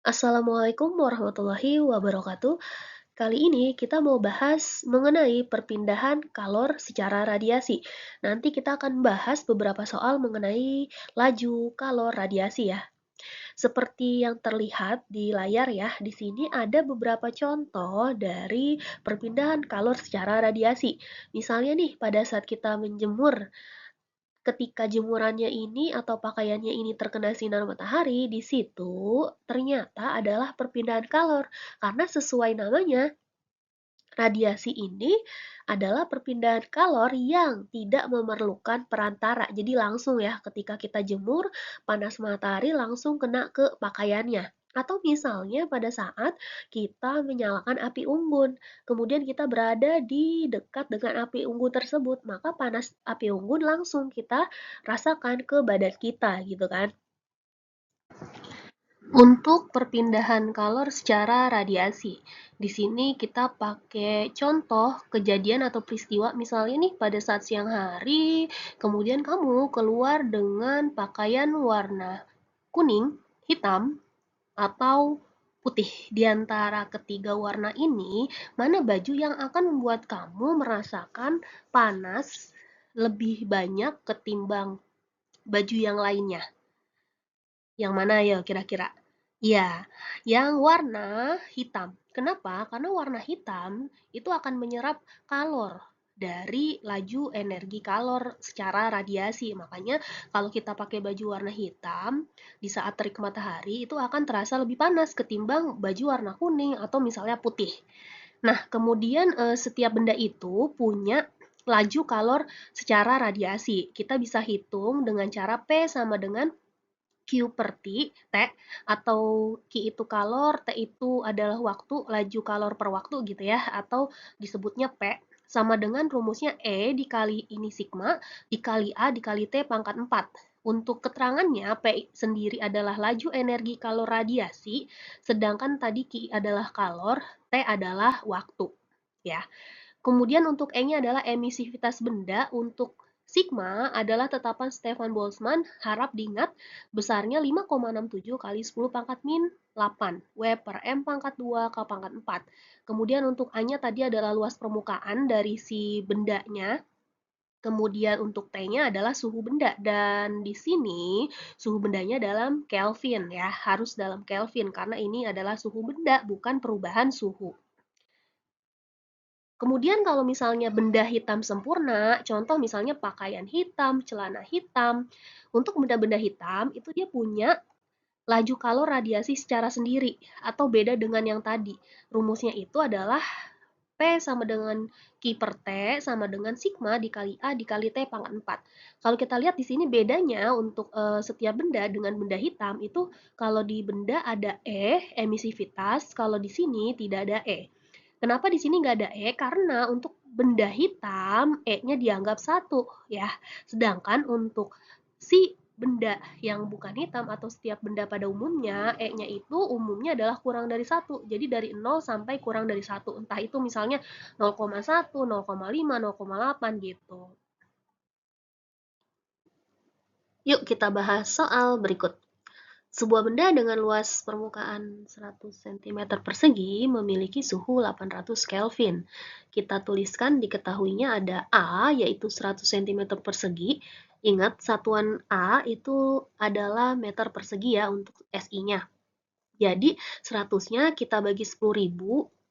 Assalamualaikum warahmatullahi wabarakatuh. Kali ini kita mau bahas mengenai perpindahan kalor secara radiasi. Nanti kita akan bahas beberapa soal mengenai laju kalor radiasi ya. Seperti yang terlihat di layar ya, di sini ada beberapa contoh dari perpindahan kalor secara radiasi. Misalnya nih, pada saat kita menjemur, ketika jemurannya ini atau pakaiannya ini terkena sinar matahari, di situ ternyata adalah perpindahan kalor. Karena sesuai namanya, radiasi ini adalah perpindahan kalor yang tidak memerlukan perantara. Jadi langsung ya, ketika kita jemur, panas matahari langsung kena ke pakaiannya. Atau misalnya pada saat kita menyalakan api unggun, kemudian kita berada di dekat dengan api unggun tersebut, maka panas api unggun langsung kita rasakan ke badan kita gitu kan. Untuk perpindahan kalor secara radiasi, di sini kita pakai contoh kejadian atau peristiwa, misalnya nih pada saat siang hari, kemudian kamu keluar dengan pakaian warna kuning, hitam, atau putih. Di antara ketiga warna ini, mana baju yang akan membuat kamu merasakan panas lebih banyak ketimbang baju yang lainnya? Yang mana ya kira-kira? Iya, yang warna hitam. Kenapa? Karena warna hitam itu akan menyerap kalor dari laju energi kalor secara radiasi. Makanya kalau kita pakai baju warna hitam, di saat terik matahari itu akan terasa lebih panas ketimbang baju warna kuning atau misalnya putih. Nah, kemudian setiap benda itu punya laju kalor secara radiasi. Kita bisa hitung dengan cara P sama dengan Q per T, atau Q itu kalor, T itu adalah waktu, laju kalor per waktu gitu ya, atau disebutnya P, sama dengan rumusnya E dikali ini sigma, dikali A dikali T pangkat 4. Untuk keterangannya, P sendiri adalah laju energi kalor radiasi, sedangkan tadi Q adalah kalor, T adalah waktu. Ya. Kemudian untuk E-nya adalah emisivitas benda, untuk sigma adalah tetapan Stefan Boltzmann, harap diingat besarnya 5,67 kali 10 pangkat min 8 W per M pangkat 2 K pangkat 4. Kemudian untuk A-nya tadi adalah luas permukaan dari si bendanya. Kemudian untuk T-nya adalah suhu benda, dan di sini suhu bendanya dalam Kelvin ya, harus dalam Kelvin karena ini adalah suhu benda bukan perubahan suhu. Kemudian kalau misalnya benda hitam sempurna, contoh misalnya pakaian hitam, celana hitam, untuk benda-benda hitam itu dia punya laju kalor radiasi secara sendiri atau beda dengan yang tadi. Rumusnya itu adalah P sama dengan Q per T sama dengan sigma dikali A dikali T pangkat 4. Kalau kita lihat di sini bedanya untuk setiap benda dengan benda hitam itu, kalau di benda ada E, emisivitas, kalau di sini tidak ada E. Kenapa di sini nggak ada E? Karena untuk benda hitam, E-nya dianggap satu ya. Sedangkan untuk si benda yang bukan hitam atau setiap benda pada umumnya, E-nya itu umumnya adalah kurang dari satu. Jadi dari 0 sampai kurang dari satu. Entah itu misalnya 0,1, 0,5, 0,8 gitu. Yuk kita bahas soal berikut. Sebuah benda dengan luas permukaan 100 cm persegi memiliki suhu 800 Kelvin. Kita tuliskan diketahuinya ada A, yaitu 100 cm persegi. Ingat, satuan A itu adalah meter persegi ya untuk SI-nya. Jadi 100-nya kita bagi 10.000.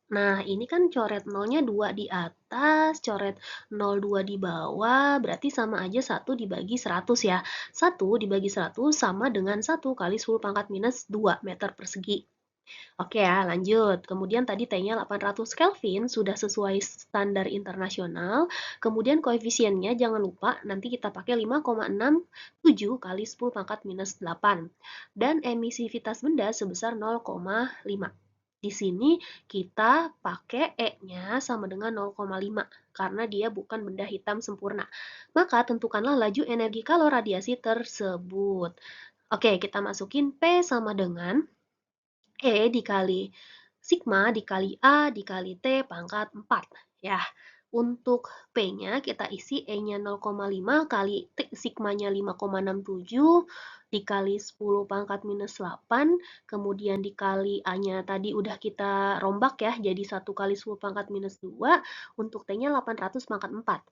Nah, ini kan coret nolnya 2 di atas, coret 02 di bawah, berarti sama aja 1 dibagi 100 ya. 1 dibagi 100 sama dengan 1 kali 10 pangkat minus 2 meter persegi. Oke ya, lanjut. Kemudian tadi T-nya 800 Kelvin, sudah sesuai standar internasional. Kemudian koefisiennya jangan lupa, nanti kita pakai 5,67 kali 10 pangkat minus 8. Dan emisivitas benda sebesar 0,5. Di sini kita pakai E-nya sama dengan 0,5 karena dia bukan benda hitam sempurna. Maka tentukanlah laju energi kalor radiasi tersebut. Oke, kita masukin P sama dengan E dikali sigma dikali A dikali T pangkat 4 ya. Untuk P-nya kita isi E-nya 0,5 kali sigmanya 5,67 dikali 10 pangkat minus 8, kemudian dikali A-nya tadi udah kita rombak ya, jadi 1 kali 10 pangkat minus 2, untuk T-nya 800 pangkat 4.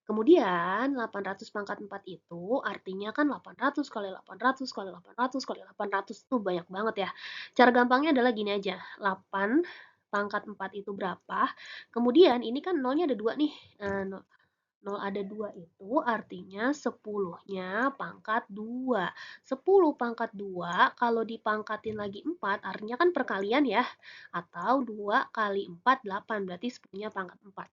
Kemudian 800 pangkat 4 itu artinya kan 800 kali 800 kali 800 kali 800 itu banyak banget ya. Cara gampangnya adalah gini aja, 8 pangkat 4 itu berapa? Kemudian ini kan nolnya ada 2 nih. Nah, 0 ada 2 itu artinya 10-nya pangkat 2. 10 pangkat 2 kalau dipangkatin lagi 4 artinya kan perkalian ya. Atau 2 kali 4, 8. Berarti 10-nya pangkat 4.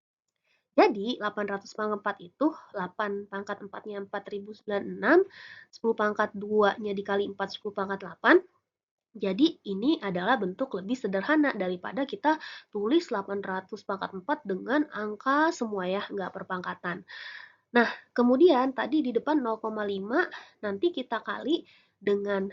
Jadi 800 pangkat 4 itu 8 pangkat 4-nya 4096, 10 pangkat 2-nya dikali 4, 10 pangkat 8. Jadi ini adalah bentuk lebih sederhana daripada kita tulis 800 pangkat 4 dengan angka semua ya, nggak perpangkatan. Nah, kemudian tadi di depan 0,5 nanti kita kali dengan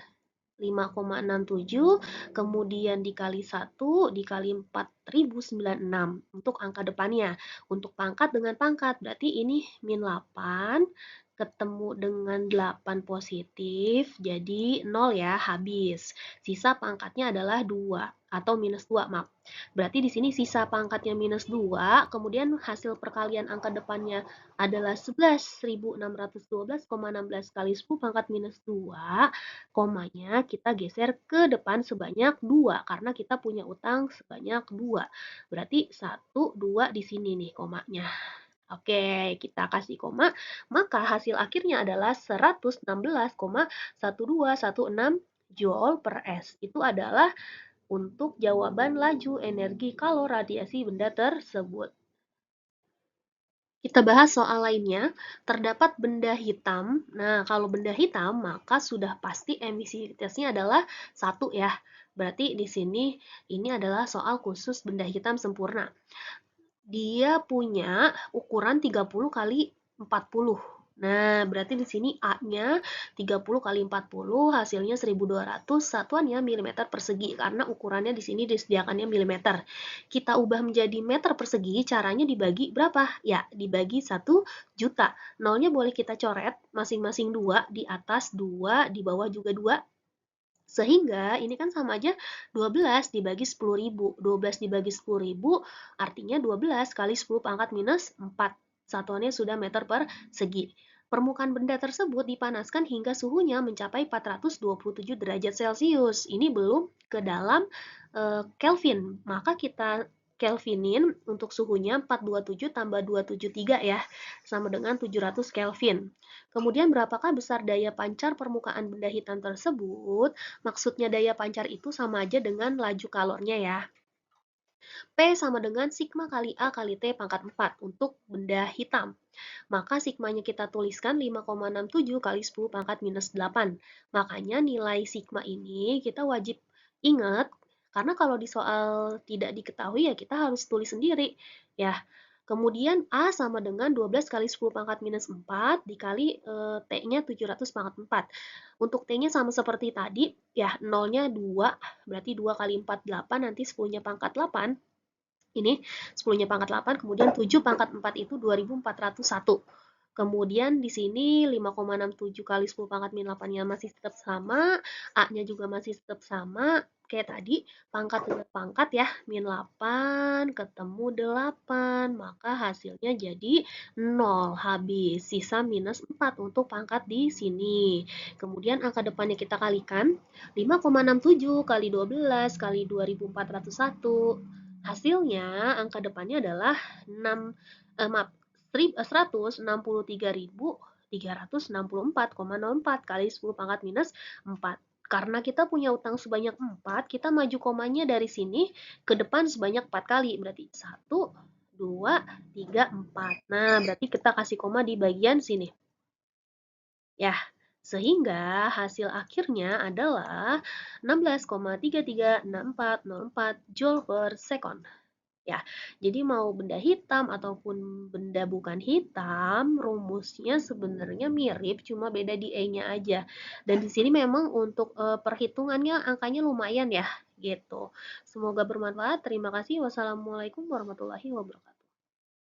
5,67, kemudian dikali 1, dikali 4096 untuk angka depannya. Untuk pangkat dengan pangkat, berarti ini min 8 ketemu dengan 8 positif, jadi 0 ya, habis. Sisa pangkatnya adalah 2 atau minus 2, maaf. Berarti di sini sisa pangkatnya minus 2, kemudian hasil perkalian angka depannya adalah 11.612,16 kali 10 pangkat minus 2, komanya kita geser ke depan sebanyak 2 karena kita punya utang sebanyak 2. Berarti 1, 2 di sini nih komanya. Oke, kita kasih koma, maka hasil akhirnya adalah 116,1216 Joule per S. Itu adalah untuk jawaban laju energi kalor radiasi benda tersebut. Kita bahas soal lainnya, terdapat benda hitam. Nah, kalau benda hitam, maka sudah pasti emisivitasnya adalah 1 ya. Berarti di sini ini adalah soal khusus benda hitam sempurna. Dia punya ukuran 30 kali 40. Nah, berarti di sini A-nya 30 kali 40 hasilnya 1200, satuannya milimeter persegi karena ukurannya di sini disediakannya milimeter. Kita ubah menjadi meter persegi, caranya dibagi berapa? Ya, dibagi 1 juta. Nolnya boleh kita coret, masing-masing 2, di atas 2, di bawah juga 2. Sehingga ini kan sama aja 12 dibagi 10.000. 12 dibagi 10.000 artinya 12 kali 10 pangkat minus 4. Satuannya sudah meter persegi. Permukaan benda tersebut dipanaskan hingga suhunya mencapai 427 derajat Celcius. Ini belum ke dalam Kelvin. Maka kita Kelvinin untuk suhunya 427 tambah 273 ya, sama dengan 700 Kelvin. Kemudian berapakah besar daya pancar permukaan benda hitam tersebut? Maksudnya daya pancar itu sama aja dengan laju kalornya ya. P sama dengan sigma kali A kali T pangkat 4 untuk benda hitam. Maka sigmanya kita tuliskan 5,67 kali 10 pangkat minus 8. Makanya nilai sigma ini kita wajib ingat, karena kalau di soal tidak diketahui ya kita harus tulis sendiri. Ya, kemudian A sama dengan 12 kali 10 pangkat minus 4 dikali T-nya 700 pangkat 4. Untuk T-nya sama seperti tadi, ya nolnya 2, berarti 2 kali 4, 8, nanti 10-nya pangkat 8. Ini 10-nya pangkat 8, kemudian 7 pangkat 4 itu 2401. Kemudian di sini 5,67 kali 10 pangkat min 8-nya masih tetap sama, A-nya juga masih tetap sama, kayak tadi, pangkat dengan pangkat ya, min 8 ketemu 8, maka hasilnya jadi 0, habis, sisa minus 4 untuk pangkat di sini. Kemudian angka depannya kita kalikan, 5,67 kali 12 kali 2401, hasilnya angka depannya adalah 163.364,04 kali 10 pangkat minus 4. Karena kita punya utang sebanyak 4, kita maju komanya dari sini ke depan sebanyak 4 kali. Berarti 1, 2, 3, 4. Nah, berarti kita kasih koma di bagian sini. Ya, sehingga hasil akhirnya adalah 16,336404 Joule per second. Ya, jadi mau benda hitam ataupun benda bukan hitam, rumusnya sebenarnya mirip, cuma beda di E-nya aja. Dan di sini memang untuk perhitungannya angkanya lumayan ya, gitu. Semoga bermanfaat. Terima kasih. Wassalamualaikum warahmatullahi wabarakatuh.